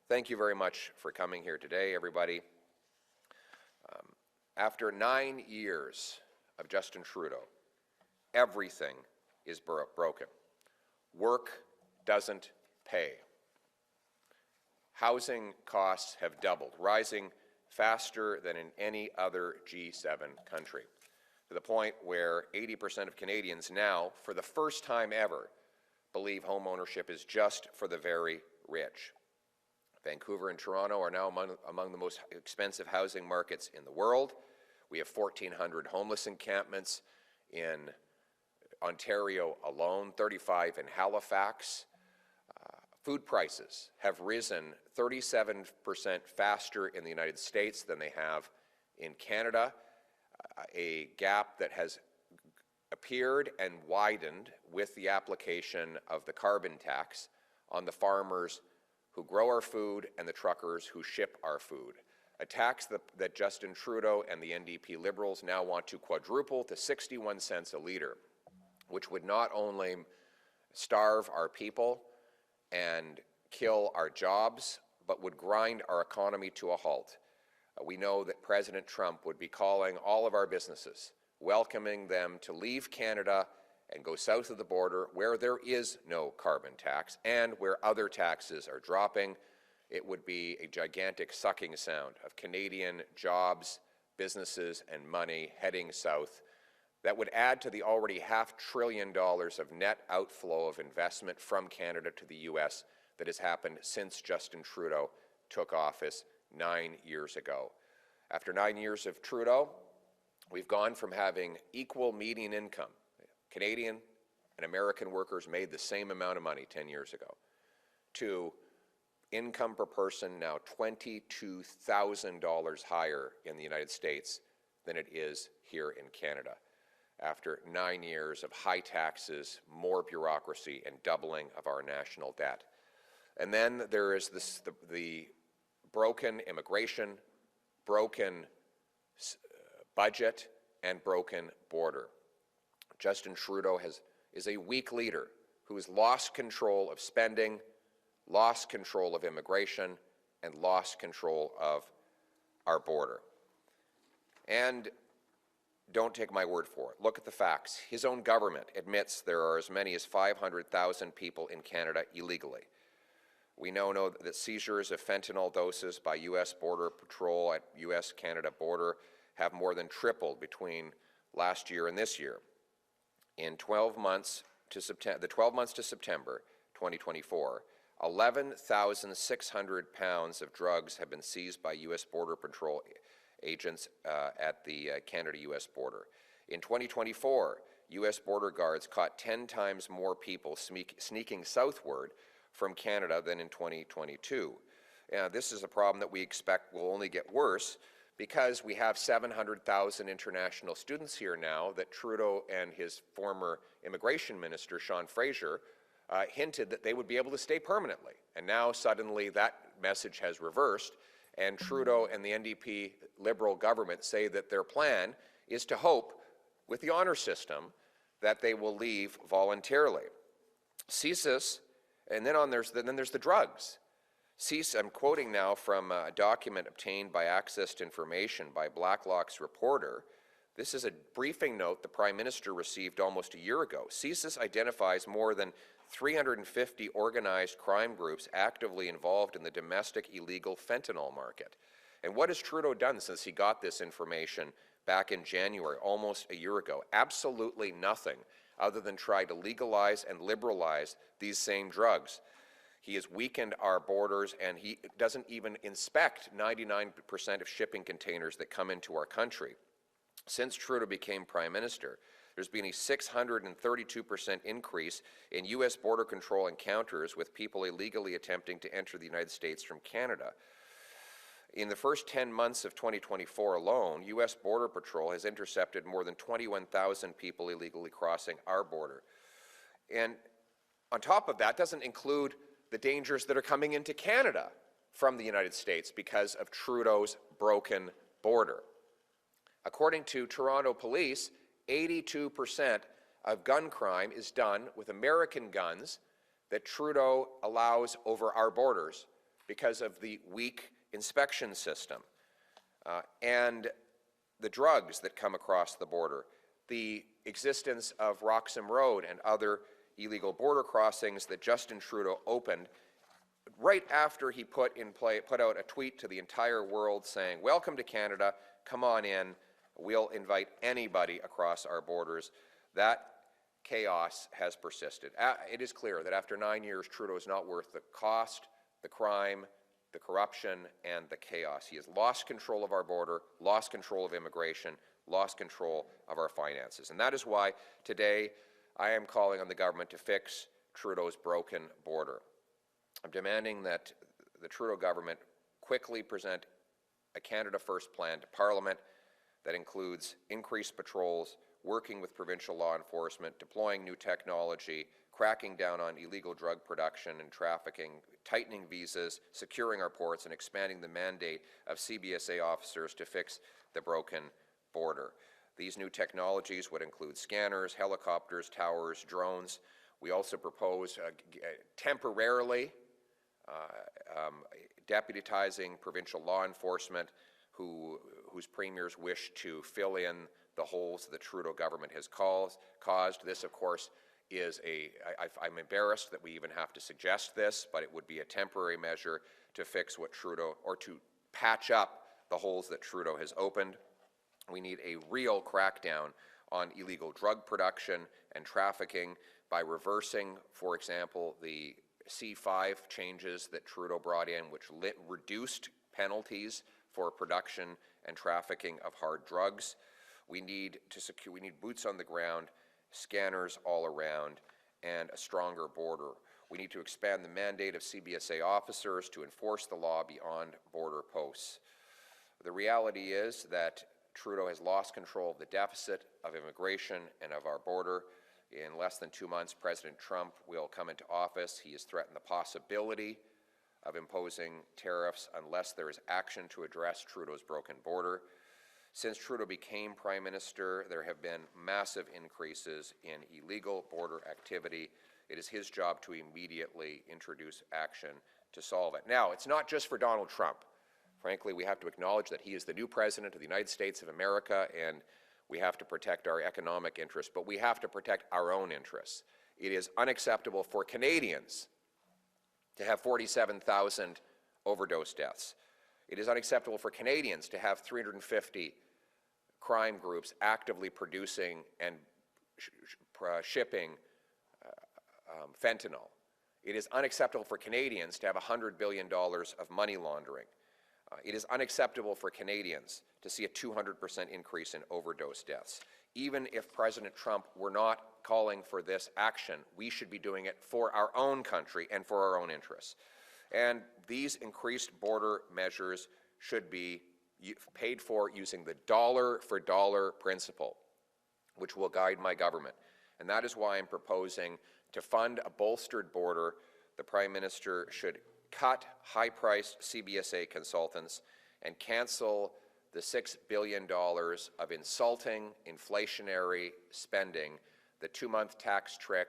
Thank you very much for coming here today, everybody. After 9 years of Justin Trudeau, everything is broken. Work doesn't pay. Housing costs have doubled, rising faster than in any other G7 country, to the point where 80% of Canadians now, for the first time ever, believe home ownership is just for the very rich. Vancouver and Toronto are now among the most expensive housing markets in the world. We have 1,400 homeless encampments in Ontario alone, 35 in Halifax. Food prices have risen 37% faster in the United States than they have in Canada, a gap that has appeared and widened with the application of the carbon tax on the farmers who grow our food and the truckers who ship our food. A tax that Justin Trudeau and the NDP Liberals now want to quadruple to 61 cents a litre, which would not only starve our people and kill our jobs, but would grind our economy to a halt. We know that President Trump would be calling all of our businesses, welcoming them to leave Canada and go south of the border where there is no carbon tax and where other taxes are dropping. It would be a gigantic sucking sound of Canadian jobs, businesses, and money heading south that would add to the already $500 billion of net outflow of investment from Canada to the U.S. that has happened since Justin Trudeau took office 9 years ago. After 9 years of Trudeau, we've gone from having equal median income. Canadian and American workers made the same amount of money 10 years ago, to income per person now $22,000 higher in the United States than it is here in Canada, after 9 years of high taxes, more bureaucracy, and doubling of our national debt. And then there is the broken immigration, broken budget, and broken border. Justin Trudeau is a weak leader who has lost control of spending, lost control of immigration, and lost control of our border. And don't take my word for it. Look at the facts. His own government admits there are as many as 500,000 people in Canada illegally. We know that seizures of fentanyl doses by U.S. Border Patrol at U.S.-Canada border have more than tripled between last year and this year. In 12 months to September 2024, 11,600 pounds of drugs have been seized by U.S. Border Patrol agents at the Canada-U.S. border. In 2024, U.S. border guards caught 10 times more people sneaking southward from Canada than in 2022. This is a problem that we expect will only get worse because we have 700,000 international students here now that Trudeau and his former immigration minister, Sean Fraser, hinted that they would be able to stay permanently. And now suddenly that message has reversed, and Trudeau and the NDP Liberal government say that their plan is to hope, with the honor system, that they will leave voluntarily. CSIS, and then there's the drugs. I'm quoting now from a document obtained by Access to Information by Blacklock's reporter. This is a briefing note the Prime Minister received almost a year ago. CSIS identifies more than 350 organized crime groups actively involved in the domestic illegal fentanyl market. And what has Trudeau done since he got this information back in January, almost a year ago? Absolutely nothing, other than try to legalize and liberalize these same drugs. He has weakened our borders, and he doesn't even inspect 99% of shipping containers that come into our country. Since Trudeau became Prime Minister, there's been a 632% increase in U.S. border control encounters with people illegally attempting to enter the United States from Canada. In the first 10 months of 2024 alone, U.S. Border Patrol has intercepted more than 21,000 people illegally crossing our border. And on top of that, doesn't include the dangers that are coming into Canada from the United States because of Trudeau's broken border. According to Toronto police, 82% of gun crime is done with American guns that Trudeau allows over our borders because of the weak inspection system and the drugs that come across the border, the existence of Roxham Road and other illegal border crossings that Justin Trudeau opened right after he put out a tweet to the entire world saying, "Welcome to Canada, come on in, we'll invite anybody across our borders." That chaos has persisted. It is clear that after 9 years, Trudeau is not worth the cost, the crime, the corruption, and the chaos. He has lost control of our border, lost control of immigration, lost control of our finances. And that is why today I am calling on the government to fix Trudeau's broken border. I'm demanding that the Trudeau government quickly present a Canada First plan to Parliament that includes increased patrols, working with provincial law enforcement, deploying new technology, cracking down on illegal drug production and trafficking, tightening visas, securing our ports, and expanding the mandate of CBSA officers to fix the broken border. These new technologies would include scanners, helicopters, towers, drones. We also propose temporarily deputizing provincial law enforcement whose premiers wish to fill in the holes the Trudeau government has caused. This, of course, is I'm embarrassed that we even have to suggest this, but it would be a temporary measure to fix what Trudeau, or to patch up the holes that Trudeau has opened. We need a real crackdown on illegal drug production and trafficking by reversing, for example, the C5 changes that Trudeau brought in, which reduced penalties for production and trafficking of hard drugs. We need boots on the ground, scanners all around, and a stronger border. We need to expand the mandate of CBSA officers to enforce the law beyond border posts. The reality is that Trudeau has lost control of the deficit of immigration and of our border. In less than 2 months, President Trump will come into office. He has threatened the possibility of imposing tariffs unless there is action to address Trudeau's broken border. Since Trudeau became Prime Minister, there have been massive increases in illegal border activity. It is his job to immediately introduce action to solve it. Now, it's not just for Donald Trump. Frankly, we have to acknowledge that he is the new President of the United States of America, and we have to protect our economic interests, but we have to protect our own interests. It is unacceptable for Canadians to have 47,000 overdose deaths. It is unacceptable for Canadians to have 350 crime groups actively producing and shipping fentanyl. It is unacceptable for Canadians to have $100 billion of money laundering. It is unacceptable for Canadians to see a 200% increase in overdose deaths. Even if President Trump were not calling for this action, we should be doing it for our own country and for our own interests. And these increased border measures should be paid for using the dollar-for-dollar principle, which will guide my government. And that is why I'm proposing to fund a bolstered border. The Prime Minister should cut high-priced CBSA consultants and cancel the $6 billion of insulting inflationary spending, the 2-month tax trick,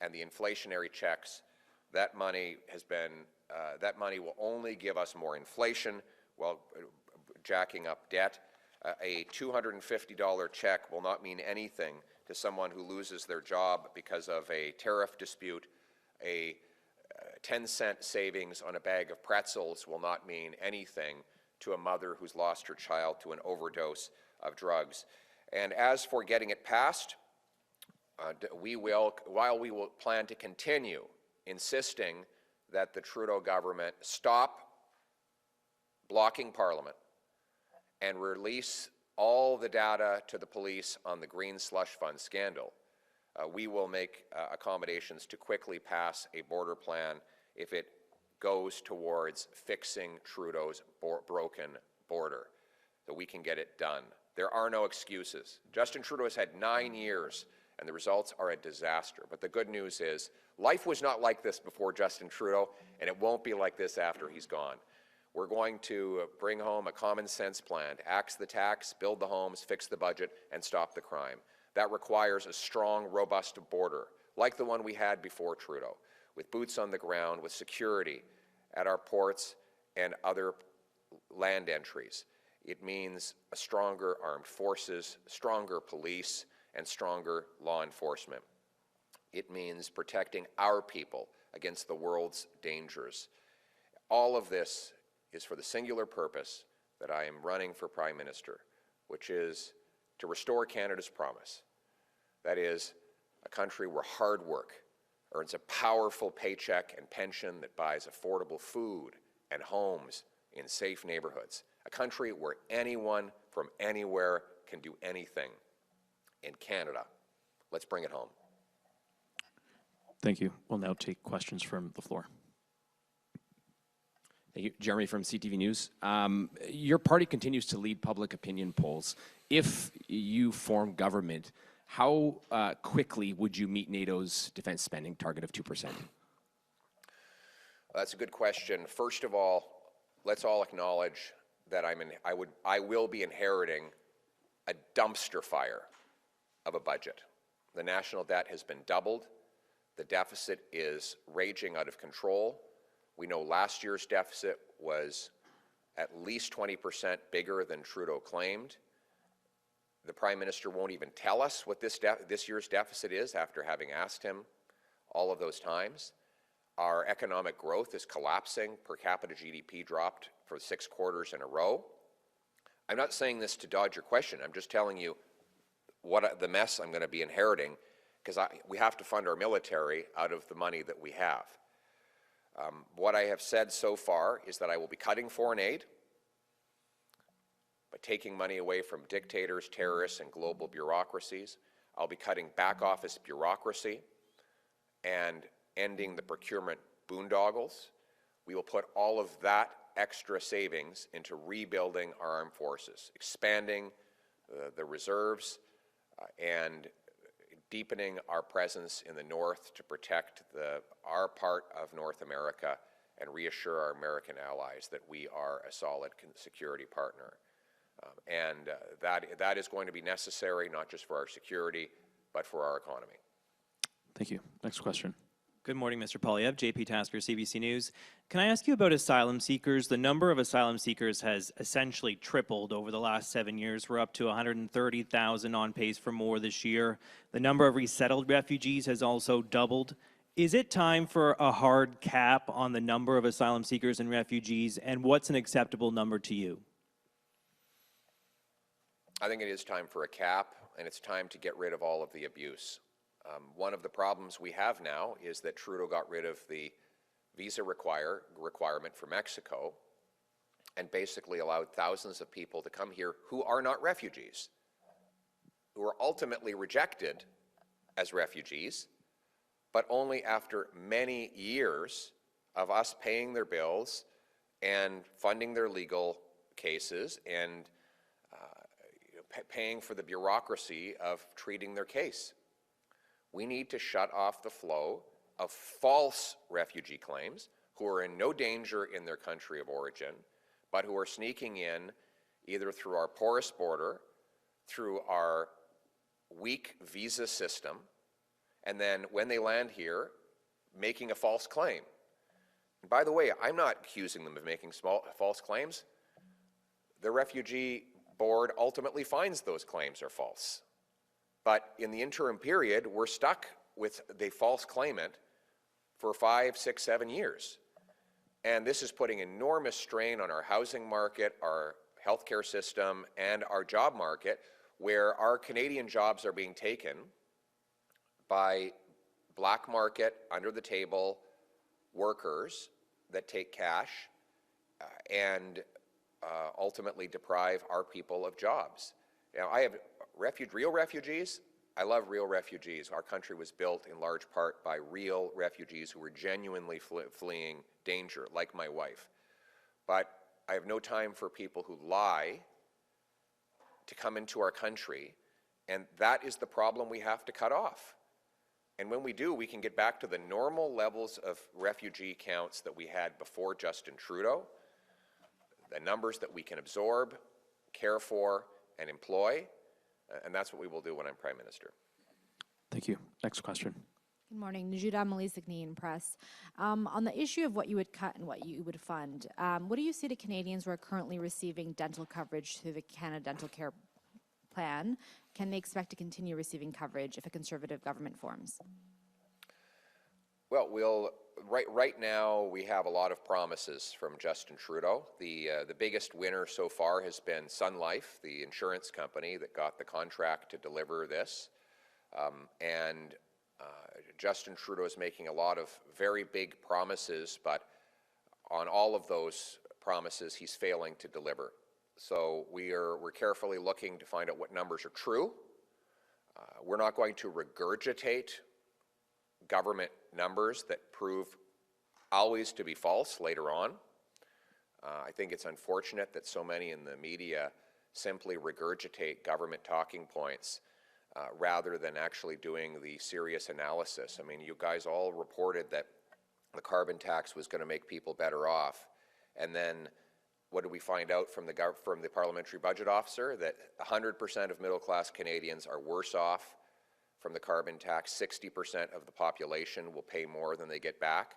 and the inflationary checks. That money will only give us more inflation while jacking up debt. A $250 check will not mean anything to someone who loses their job because of a tariff dispute. A 10-cent savings on a bag of pretzels will not mean anything to a mother who's lost her child to an overdose of drugs. And as for getting it passed, while we will plan to continue insisting that the Trudeau government stop blocking Parliament and release all the data to the police on the Green Slush Fund scandal, we will make accommodations to quickly pass a border plan if it goes towards fixing Trudeau's broken border, so we can get it done. There are no excuses. Justin Trudeau has had 9 years, and the results are a disaster. But the good news is, life was not like this before Justin Trudeau, and it won't be like this after he's gone. We're going to bring home a common sense plan to axe the tax, build the homes, fix the budget, and stop the crime. That requires a strong, robust border, like the one we had before Trudeau, with boots on the ground, with security at our ports, and other land entries. It means a stronger armed forces, stronger police, and stronger law enforcement. It means protecting our people against the world's dangers. All of this is for the singular purpose that I am running for Prime Minister, which is to restore Canada's promise. That is, a country where hard work earns a powerful paycheck and pension that buys affordable food and homes in safe neighborhoods. A country where anyone from anywhere can do anything. In Canada, let's bring it home. Thank you. We'll now take questions from the floor. Thank you. Jeremy from CTV News. Your party continues to lead public opinion polls. If you form government, how quickly would you meet NATO's defense spending target of 2%? Well, that's a good question. First of all, let's all acknowledge that I will be inheriting a dumpster fire of a budget. The national debt has been doubled. The deficit is raging out of control. We know last year's deficit was at least 20% bigger than Trudeau claimed. The Prime Minister won't even tell us what this year's deficit is after having asked him all of those times. Our economic growth is collapsing. Per capita GDP dropped for 6 quarters in a row. I'm not saying this to dodge your question. I'm just telling you the mess I'm going to be inheriting, because we have to fund our military out of the money that we have. What I have said so far is that I will be cutting foreign aid by taking money away from dictators, terrorists, and global bureaucracies. I'll be cutting back office bureaucracy and ending the procurement boondoggles. We will put all of that extra savings into rebuilding our armed forces, expanding the reserves, and deepening our presence in the north to protect our part of North America and reassure our American allies that we are a solid security partner. That is going to be necessary, not just for our security, but for our economy. Thank you. Next question. Good morning, Mr. Polyev. JP Tasker, CBC News. Can I ask you about asylum seekers? The number of asylum seekers has essentially tripled over the last 7 years. We're up to 130,000, on pace for more this year. The number of resettled refugees has also doubled. Is it time for a hard cap on the number of asylum seekers and refugees, and what's an acceptable number to you? I think it is time for a cap, and it's time to get rid of all of the abuse. One of the problems we have now is that Trudeau got rid of the visa requirement for Mexico and basically allowed thousands of people to come here who are not refugees, who are ultimately rejected as refugees, but only after many years of us paying their bills and funding their legal cases and paying for the bureaucracy of treating their case. We need to shut off the flow of false refugee claims who are in no danger in their country of origin, but who are sneaking in either through our porous border, through our weak visa system, and then when they land here, making a false claim. And by the way, I'm not accusing them of making false claims. The refugee board ultimately finds those claims are false. But in the interim period, we're stuck with the false claimant for 5, 6, 7 years. And this is putting enormous strain on our housing market, our healthcare system, and our job market, where our Canadian jobs are being taken by black market, under-the-table workers that take cash and ultimately deprive our people of jobs. Now, I have real refugees. I love real refugees. Our country was built in large part by real refugees who were genuinely fleeing danger, like my wife. But I have no time for people who lie to come into our country, and that is the problem we have to cut off. And when we do, we can get back to the normal levels of refugee counts that we had before Justin Trudeau, the numbers that we can absorb, care for, and employ. And that's what we will do when I'm Prime Minister. Thank you. Next question. Good morning, Najida Malisignian Press. On the issue of what you would cut and what you would fund, what do you say to Canadians who are currently receiving dental coverage through the Canada Dental Care Plan? Can they expect to continue receiving coverage if a Conservative government forms? Well, right now we have a lot of promises from Justin Trudeau. The biggest winner so far has been Sun Life, the insurance company that got the contract to deliver this. Justin Trudeau is making a lot of very big promises, but on all of those promises, he's failing to deliver. So we're carefully looking to find out what numbers are true. We're not going to regurgitate government numbers that prove always to be false later on. I think it's unfortunate that so many in the media simply regurgitate government talking points rather than actually doing the serious analysis. I mean, you guys all reported that the carbon tax was going to make people better off, and then what did we find out from the parliamentary budget officer? That 100% of middle-class Canadians are worse off from the carbon tax. 60% of the population will pay more than they get back.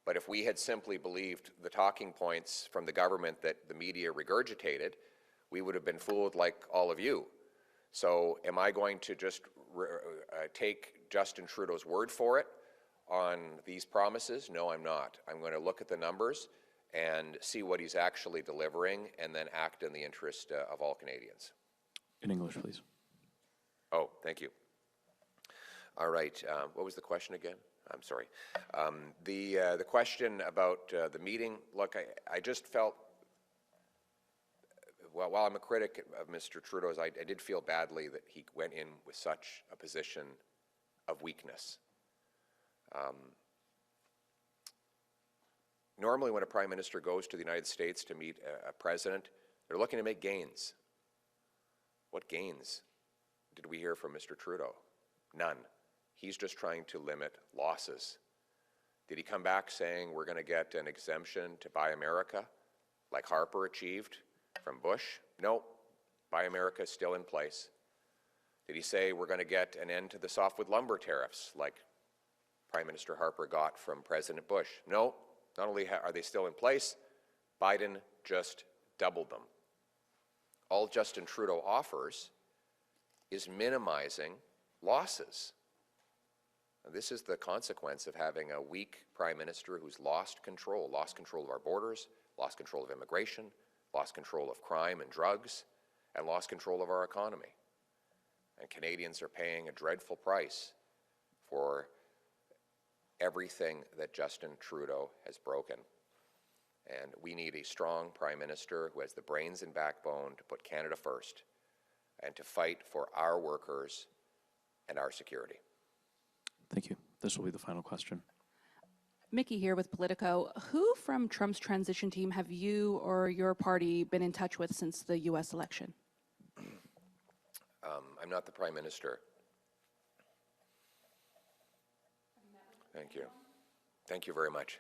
But if we had simply believed the talking points from the government that the media regurgitated, we would have been fooled like all of you. So am I going to just take Justin Trudeau's word for it on these promises? No, I'm not. I'm going to look at the numbers and see what he's actually delivering and then act in the interest of all Canadians. In English, please. Oh, thank you. All right. What was the question again? I'm sorry. The question about the meeting, look, I just felt, well, while I'm a critic of Mr. Trudeau's, I did feel badly that he went in with such a position of weakness. Normally when a prime minister goes to the United States to meet a president, they're looking to make gains. What gains did we hear from Mr. Trudeau? None. He's just trying to limit losses. Did he come back saying we're going to get an exemption to Buy America, like Harper achieved from Bush? No, Buy America is still in place. Did he say we're going to get an end to the softwood lumber tariffs, like Prime Minister Harper got from President Bush? No, not only are they still in place, Biden just doubled them. All Justin Trudeau offers is minimizing losses. This is the consequence of having a weak prime minister who's lost control of our borders, lost control of immigration, lost control of crime and drugs, and lost control of our economy. And Canadians are paying a dreadful price for everything that Justin Trudeau has broken. And we need a strong prime minister who has the brains and backbone to put Canada first and to fight for our workers and our security. Thank you. This will be the final question. Mickey here with Politico. Who from Trump's transition team have you or your party been in touch with since the U.S. election? I'm not the Prime Minister. Thank you. Thank you very much.